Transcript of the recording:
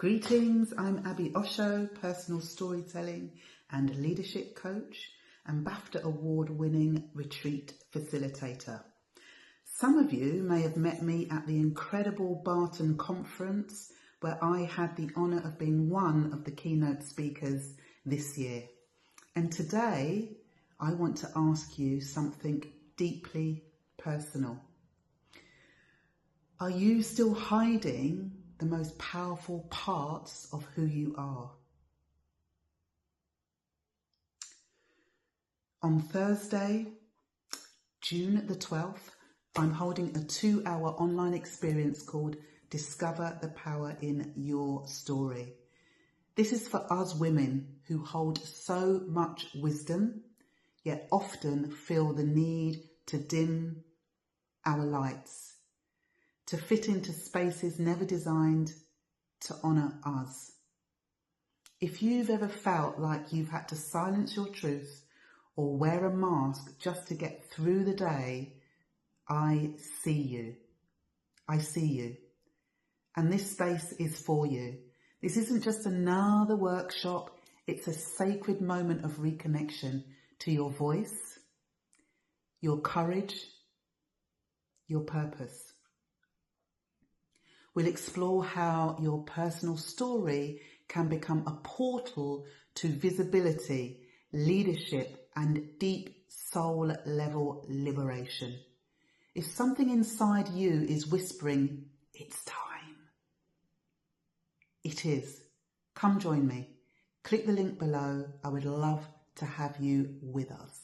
Greetings, I'm Abby Osho, personal storytelling and leadership coach and BAFTA award-winning retreat facilitator. Some of you may have met me at the incredible Barton Conference, where I had the honour of being one of the keynote speakers this year. And today I want to ask you something deeply personal. Are you still hiding the most powerful parts of who you are? On Thursday, June the 12th, I'm holding a 2-hour online experience called Discover the Power in Your Story. This is for us women who hold so much wisdom, yet often feel the need to dim our lights, to fit into spaces never designed to honour us. If you've ever felt like you've had to silence your truth or wear a mask just to get through the day, I see you. I see you. And this space is for you. This isn't just another workshop, it's a sacred moment of reconnection to your voice, your courage, your purpose. We'll explore how your personal story can become a portal to visibility, leadership, and deep soul level liberation. If something inside you is whispering, it's time, it is. Come join me. Click the link below. I would love to have you with us.